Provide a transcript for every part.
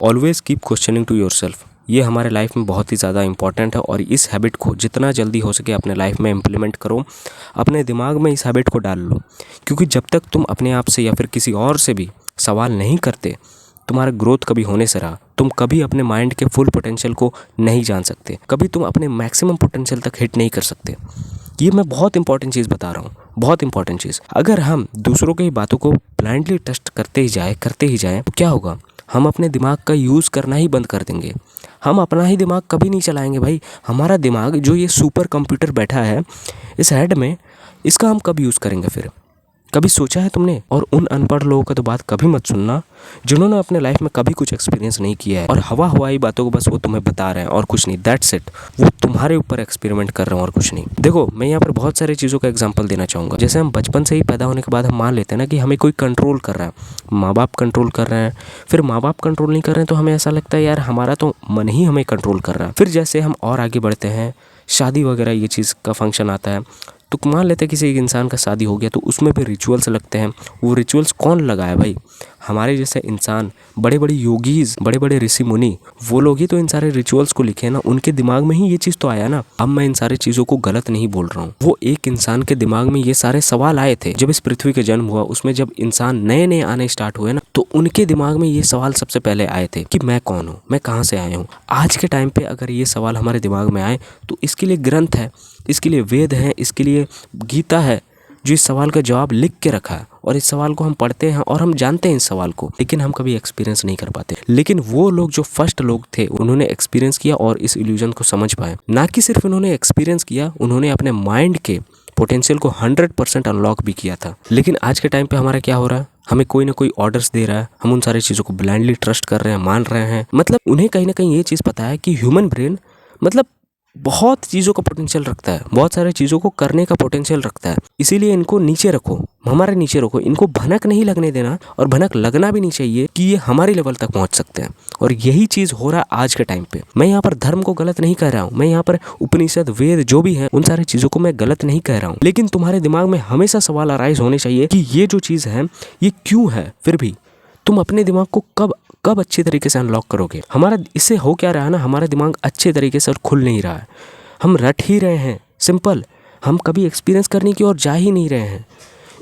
Always keep questioning to yourself. ये हमारे life में बहुत ही ज़्यादा इंपॉर्टेंट है और इस हैबिट को जितना जल्दी हो सके अपने लाइफ में इम्प्लीमेंट करो। अपने दिमाग में इस हैबिट को डाल लो, क्योंकि जब तक तुम अपने आप से या फिर किसी और से भी सवाल नहीं करते, तुम्हारा ग्रोथ कभी होने से रहा। तुम कभी अपने माइंड के फुल पोटेंशियल को नहीं जान सकते, कभी तुम अपने मैक्सिमम पोटेंशियल तक हिट नहीं कर सकते। ये मैं बहुत इंपॉर्टेंट चीज़ बता रहा हूँ, बहुत इंपॉर्टेंट चीज़। अगर हम दूसरों की बातों को ब्लाइंडली ट्रस्ट करते ही जाएं तो क्या होगा? हम अपने दिमाग का यूज़ करना ही बंद कर देंगे। हम अपना ही दिमाग कभी नहीं चलाएंगे भाई। हमारा दिमाग जो ये सुपर कंप्यूटर बैठा है इस हेड में, इसका हम कब यूज़ करेंगे फिर? कभी सोचा है तुमने? और उन अनपढ़ लोगों का तो बात कभी मत सुनना जिन्होंने अपने लाइफ में कभी कुछ एक्सपीरियंस नहीं किया है और हवा हवाई बातों को बस वो तुम्हें बता रहे हैं और कुछ नहीं। That's it. वो तुम्हारे ऊपर एक्सपेरिमेंट कर रहे हैं और कुछ नहीं। देखो, मैं यहाँ पर बहुत सारी चीज़ों का एग्जांपल देना चाहूँगा। जैसे हम बचपन से ही पैदा होने के बाद हम मान लेते हैं ना कि हमें कोई कंट्रोल कर रहा है, माँ बाप कंट्रोल कर रहे हैं। फिर माँ बाप कंट्रोल नहीं कर रहे हैं तो हमें ऐसा लगता है यार हमारा तो मन ही हमें कंट्रोल कर रहा है। फिर जैसे हम और आगे बढ़ते हैं, शादी वगैरह ये चीज़ का फंक्शन आता है, तो मान लेते हैं किसी एक इंसान का शादी हो गया तो उसमें भी रिचुअल्स लगते हैं। वो रिचुअल्स कौन लगाया भाई? हमारे जैसे इंसान, बड़े बड़े योगीज, बड़े बड़े ऋषि मुनि, वो लोग ही तो इन सारे रिचुअल्स को लिखे ना। उनके दिमाग में ही ये चीज़ तो आया ना। अब मैं इन सारी चीज़ों को गलत नहीं बोल रहा हूँ। वो एक इंसान के दिमाग में ये सारे सवाल आए थे जब इस पृथ्वी का जन्म हुआ। उसमें जब इंसान नए नए आने स्टार्ट हुए ना, तो उनके दिमाग में ये सवाल सबसे पहले आए थे कि मैं कौन हूँ, मैं कहाँ से आया हूँ। आज के टाइम पे अगर ये सवाल हमारे दिमाग में आए तो इसके लिए ग्रंथ है, इसके लिए वेद है, इसके लिए गीता है जो इस सवाल का जवाब लिख के रखा है। और इस सवाल को हम पढ़ते हैं और हम जानते हैं इस सवाल को, लेकिन हम कभी एक्सपीरियंस नहीं कर पाते। लेकिन वो लोग जो फर्स्ट लोग थे उन्होंने एक्सपीरियंस किया और इस इल्यूजन को समझ पाए। ना कि सिर्फ उन्होंने एक्सपीरियंस किया, उन्होंने अपने माइंड के पोटेंशियल को 100% अनलॉक भी किया था। लेकिन आज के टाइम पे हमारा क्या हो रहा है? हमें कोई ना कोई ऑर्डर्स दे रहा है, हम उन सारी चीज़ों को ब्लाइंडली ट्रस्ट कर रहे हैं, मान रहे हैं। मतलब उन्हें कहीं ना कहीं ये चीज़ पता है कि ह्यूमन ब्रेन मतलब बहुत चीज़ों का पोटेंशियल रखता है, बहुत सारी चीज़ों को करने का पोटेंशियल रखता है। इसीलिए इनको नीचे रखो, हमारे नीचे रखो। इनको भनक नहीं लगने देना और भनक लगना भी नहीं चाहिए कि ये हमारी लेवल तक पहुंच सकते हैं। और यही चीज़ हो रहा है आज के टाइम पे। मैं यहाँ पर धर्म को गलत नहीं कह रहा हूँ, मैं यहाँ पर उपनिषद, वेद जो भी है उन सारी चीज़ों को मैं गलत नहीं कह रहा हूँ। लेकिन तुम्हारे दिमाग में हमेशा सवाल अराइज होने चाहिए कि ये जो चीज़ है ये क्यों है। फिर भी तुम अपने दिमाग को कब अच्छी तरीके से अनलॉक करोगे? हमारा इससे हो क्या रहा है ना, हमारा दिमाग अच्छे तरीके से और खुल नहीं रहा है। हम रट ही रहे हैं, सिंपल। हम कभी एक्सपीरियंस करने की ओर जा ही नहीं रहे हैं।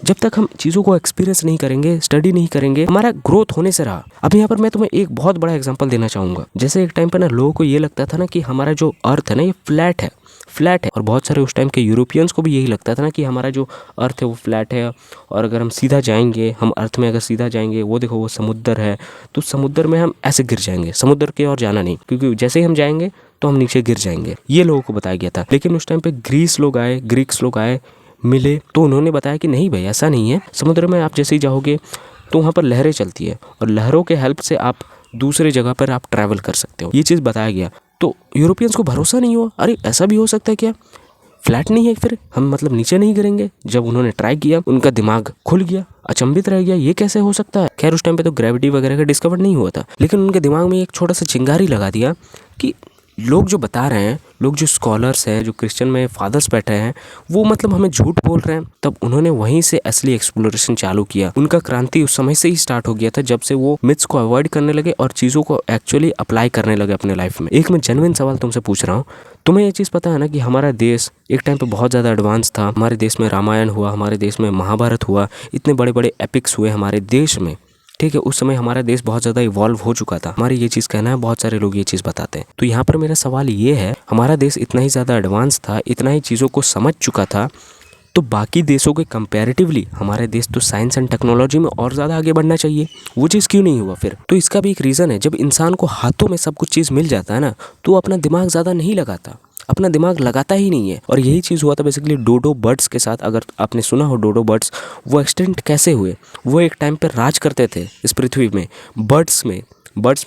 जब तक हम चीज़ों को एक्सपीरियंस नहीं करेंगे, स्टडी नहीं करेंगे, हमारा ग्रोथ होने से रहा। अब यहाँ पर मैं तुम्हें एक बहुत बड़ा एग्जांपल देना चाहूँगा। जैसे एक टाइम पर ना लोगों को ये लगता था ना कि हमारा जो अर्थ है ना ये फ्लैट है। और बहुत सारे उस टाइम के यूरोपियंस को भी यही लगता था ना कि हमारा जो अर्थ है वो फ्लैट है। और अगर हम सीधा जाएंगे, हम अर्थ में अगर सीधा जाएंगे, वो देखो वो समुद्र है, तो समुद्र में हम ऐसे गिर जाएंगे। समुद्र की ओर जाना नहीं, क्योंकि जैसे ही हम जाएंगे तो हम नीचे गिर जाएंगे। ये लोगों को बताया गया था। लेकिन उस टाइम पे ग्रीक्स लोग आए, मिले, तो उन्होंने बताया कि नहीं भाई ऐसा नहीं है। समुद्र में आप जैसे ही जाओगे तो वहाँ पर लहरें चलती है और लहरों के हेल्प से आप दूसरे जगह पर आप ट्रैवल कर सकते हो। ये चीज़ बताया गया। तो यूरोपियंस को भरोसा नहीं हुआ, अरे ऐसा भी हो सकता है क्या? फ्लैट नहीं है, फिर हम मतलब नीचे नहीं गिरेंगे। जब उन्होंने ट्राई किया उनका दिमाग खुल गया, अचंभित रह गया, ये कैसे हो सकता है। खैर उस टाइम पे तो ग्रेविटी वगैरह का डिस्कवर नहीं हुआ था, लेकिन उनके दिमाग में एक छोटा सा चिंगारी लगा दिया कि लोग जो बता रहे हैं, लोग जो स्कॉलर्स हैं, जो क्रिश्चियन में फादर्स बैठे हैं, वो मतलब हमें झूठ बोल रहे हैं। तब उन्होंने वहीं से असली एक्सप्लोरेशन चालू किया। उनका क्रांति उस समय से ही स्टार्ट हो गया था जब से वो मिथ्स को अवॉइड करने लगे और चीज़ों को एक्चुअली अप्लाई करने लगे अपने लाइफ में। एक मैं जेन्युइन सवाल तुमसे पूछ रहा हूँ, तुम्हें ये चीज़ पता है ना कि हमारा देश एक टाइम पे बहुत ज़्यादा एडवांस था। हमारे देश में रामायण हुआ, हमारे देश में महाभारत हुआ, इतने बड़े बड़े एपिक्स हुए हमारे देश में, ठीक है। उस समय हमारा देश बहुत ज़्यादा इवॉल्व हो चुका था। हमारी ये चीज़ कहना है, बहुत सारे लोग ये चीज़ बताते हैं। तो यहाँ पर मेरा सवाल ये है, हमारा देश इतना ही ज़्यादा एडवांस था, इतना ही चीज़ों को समझ चुका था, तो बाकी देशों के कंपैरेटिवली हमारे देश तो साइंस एंड टेक्नोलॉजी में और ज़्यादा आगे बढ़ना चाहिए। वो चीज़ क्यों नहीं हुआ फिर? तो इसका भी एक रीज़न है। जब इंसान को हाथों में सब कुछ चीज़ मिल जाता है ना, तो अपना दिमाग ज़्यादा नहीं लगाता, अपना दिमाग लगाता ही नहीं है। और यही चीज़ हुआ था बेसिकली डोडो बर्ड्स के साथ। अगर आपने सुना हो डोडो बर्ड्स, वो एक्सटेंट कैसे हुए? वो एक टाइम पर राज करते थे इस पृथ्वी में। बर्ड्स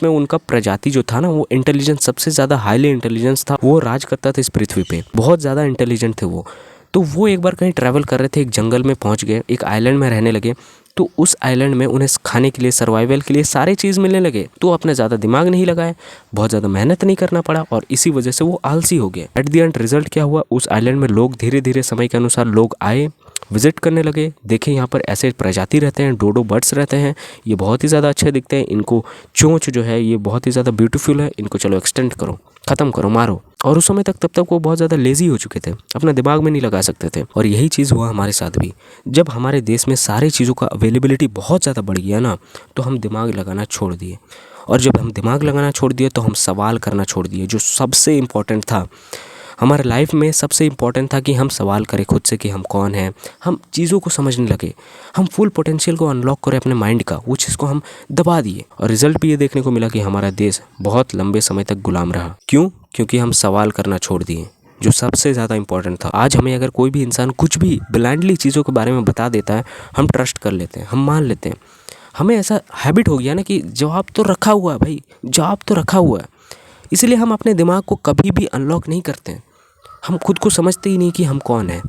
में उनका प्रजाति जो था ना, वो इंटेलिजेंस, सबसे ज़्यादा हाईली इंटेलिजेंस था, वो राज करता था इस पृथ्वी पे। बहुत ज़्यादा इंटेलिजेंट थे वो। तो वो एक बार कहीं ट्रैवल कर रहे थे, एक जंगल में पहुंच गए, एक आइलैंड में रहने लगे। तो उस आइलैंड में उन्हें खाने के लिए, सर्वाइवल के लिए सारे चीज़ मिलने लगे। तो अपने ज़्यादा दिमाग नहीं लगाए, बहुत ज़्यादा मेहनत नहीं करना पड़ा और इसी वजह से वो आलसी हो गए। एट द एंड रिजल्ट क्या हुआ? उस आइलैंड में लोग धीरे धीरे समय के अनुसार लोग आए विजिट करने लगे, देखें यहाँ पर ऐसे प्रजाति रहते हैं, डोडो बर्ड्स रहते हैं, ये बहुत ही ज़्यादा अच्छे दिखते हैं, इनको चोंच जो है ये बहुत ही ज़्यादा ब्यूटीफुल है, इनको चलो एक्सटेंड करो, ख़त्म करो, मारो। और उस समय तक तब तक वो बहुत ज़्यादा लेज़ी हो चुके थे, अपना दिमाग में नहीं लगा सकते थे। और यही चीज़ हुआ हमारे साथ भी। जब हमारे देश में सारी चीज़ों का अवेलेबिलिटी बहुत ज़्यादा बढ़ गया ना, तो हम दिमाग लगाना छोड़ दिए। और जब हम दिमाग लगाना छोड़ दिए तो हम सवाल करना छोड़ दिए, जो सबसे इम्पोर्टेंट था हमारे लाइफ में। सबसे इम्पॉर्टेंट था कि हम सवाल करें खुद से कि हम कौन हैं, हम चीज़ों को समझने लगे, हम फुल पोटेंशियल को अनलॉक करें अपने माइंड का, वो चीज़ को हम दबा दिए। और रिजल्ट भी ये देखने को मिला कि हमारा देश बहुत लंबे समय तक गुलाम रहा। क्यों? क्योंकि हम सवाल करना छोड़ दिए, जो सबसे ज़्यादा इंपॉर्टेंट था। आज हमें अगर कोई भी इंसान कुछ भी ब्लाइंडली चीज़ों के बारे में बता देता है, हम ट्रस्ट कर लेते हैं, हम मान लेते हैं। हमें ऐसा हैबिट हो गया ना कि जवाब तो रखा हुआ है भाई, जवाब तो रखा हुआ है। इसलिए हम अपने दिमाग को कभी भी अनलॉक नहीं करते हैं। हम खुद को समझते ही नहीं कि हम कौन हैं।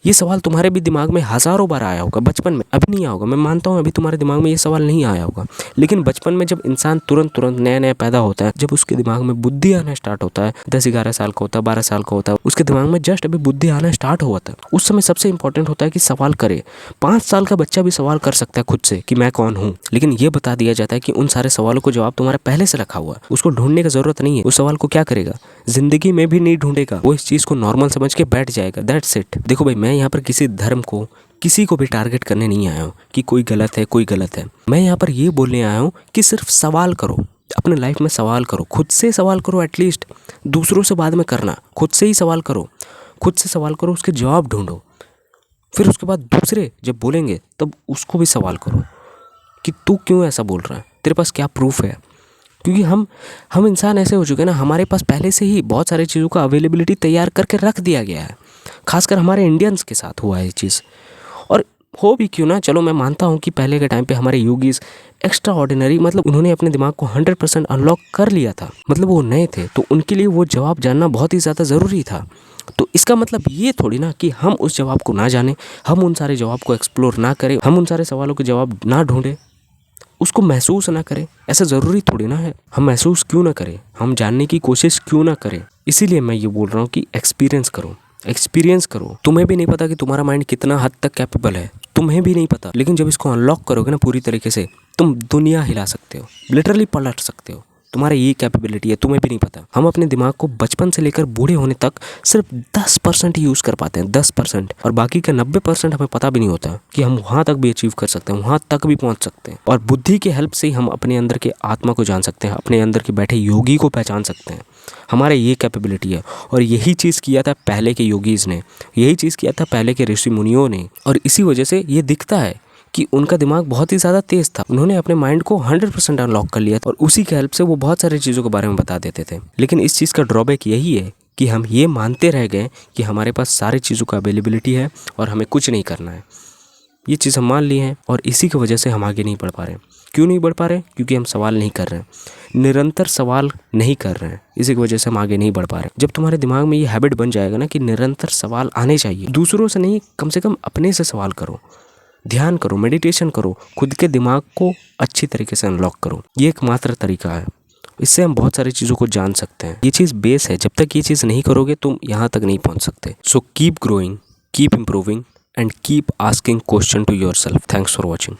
ये सवाल तुम्हारे भी दिमाग में हज़ारों बार आया होगा बचपन में, अभी नहीं आया होगा, मैं मानता हूँ अभी तुम्हारे दिमाग में ये सवाल नहीं आया होगा। लेकिन बचपन में जब इंसान तुरंत नया नया पैदा होता है, जब उसके दिमाग में बुद्धि आना स्टार्ट होता है, 10-11 साल का होता है, 12 साल का होता है, उसके दिमाग में जस्ट अभी बुद्धि आना स्टार्ट हुआ था, उस समय सबसे इंपॉर्टेंट होता है कि सवाल करे। 5 साल का बच्चा भी सवाल कर सकता है खुद से कि मैं कौन हूँ। लेकिन ये बता दिया जाता है कि उन सारे सवालों को जवाब तुम्हारे पहले से रखा हुआ है, उसको ढूंढने की जरूरत नहीं है। उस सवाल को क्या करेगा, जिंदगी में भी नहीं ढूंढेगा, वो इस चीज़ को नॉर्मल समझ के बैठ जाएगा, दैट्स इट। देखो भाई, मैं यहाँ पर किसी धर्म को, किसी को भी टारगेट करने नहीं आया हूँ कि कोई गलत है, कोई गलत है। मैं यहाँ पर ये बोलने आया हूँ कि सिर्फ सवाल करो, अपने लाइफ में सवाल करो, खुद से सवाल करो। एटलीस्ट दूसरों से बाद में करना, खुद से ही सवाल करो, खुद से सवाल करो, उसके जवाब ढूंढो। फिर उसके बाद दूसरे जब बोलेंगे तब उसको भी सवाल करो कि तू क्यों ऐसा बोल रहा है, तेरे पास क्या प्रूफ है। क्योंकि हम इंसान ऐसे हो चुके हैं ना, हमारे पास पहले से ही बहुत सारी चीज़ों का अवेलेबिलिटी तैयार करके रख दिया गया है। खासकर हमारे इंडियंस के साथ हुआ है ये चीज़। और हो भी क्यों ना, चलो मैं मानता हूँ कि पहले के टाइम पे हमारे योगीज एक्स्ट्रा ऑर्डिनरी, मतलब उन्होंने अपने दिमाग को 100% अनलॉक कर लिया था, मतलब वो नए थे, तो उनके लिए वो जवाब जानना बहुत ही ज़्यादा ज़रूरी था। तो इसका मतलब ये थोड़ी ना कि हम उस जवाब को ना जाने, हम उन सारे जवाब को एक्सप्लोर ना करें, हम उन सारे सवालों के जवाब ना ढूंढें, उसको महसूस ना करें। ऐसा ज़रूरी थोड़ी ना है। हम महसूस क्यों ना करें, हम जानने की कोशिश क्यों ना करें। इसीलिए मैं ये बोल रहा हूँ कि एक्सपीरियंस करो, एक्सपीरियंस करो। तुम्हें भी नहीं पता कि तुम्हारा माइंड कितना हद तक कैपेबल है, तुम्हें भी नहीं पता। लेकिन जब इसको अनलॉक करोगे ना पूरी तरीके से, तुम दुनिया हिला सकते हो, लिटरली पलट सकते हो। तुम्हारा ये कैपेबिलिटी है, तुम्हें भी नहीं पता। हम अपने दिमाग को बचपन से लेकर बूढ़े होने तक सिर्फ 10% ही यूज़ कर पाते हैं, 10%। और बाकी का 90% हमें पता भी नहीं होता कि हम वहाँ तक भी अचीव कर सकते हैं, वहाँ तक भी पहुँच सकते हैं। और बुद्धि की हेल्प से ही हम अपने अंदर के आत्मा को जान सकते हैं, अपने अंदर के बैठे योगी को पहचान सकते हैं। हमारा ये कैपेबिलिटी है। और यही चीज़ किया था पहले के योगीज़ ने, यही चीज़ किया था पहले के ऋषि मुनियों ने। और इसी वजह से ये दिखता है कि उनका दिमाग बहुत ही ज़्यादा तेज़ था। उन्होंने अपने माइंड को 100% अनलॉक कर लिया था और उसी की हेल्प से वो बहुत सारी चीज़ों के बारे में बता देते थे। लेकिन इस चीज़ का ड्रॉबैक यही है कि हम ये मानते रह गए कि हमारे पास सारी चीज़ों का अवेलेबिलिटी है और हमें कुछ नहीं करना है। ये चीज़ हम मान ली हैं और इसी की वजह से हम आगे नहीं बढ़ पा रहे। क्यों नहीं बढ़ पा रहे? क्योंकि हम सवाल नहीं कर रहे हैं, निरंतर सवाल नहीं कर रहे हैं। इसी की वजह से हम आगे नहीं बढ़ पा रहे। जब तुम्हारे दिमाग में ये हैबिट बन जाएगा ना कि निरंतर सवाल आने चाहिए, दूसरों से नहीं, कम से कम अपने से सवाल करो, ध्यान करो, मेडिटेशन करो, खुद के दिमाग को अच्छी तरीके से अनलॉक करो। ये एकमात्र तरीका है, इससे हम बहुत सारी चीज़ों को जान सकते हैं। ये चीज़ बेस है, जब तक ये चीज़ नहीं करोगे तुम यहाँ तक नहीं पहुँच सकते। So keep growing, keep improving and keep asking question to yourself. Thanks for watching.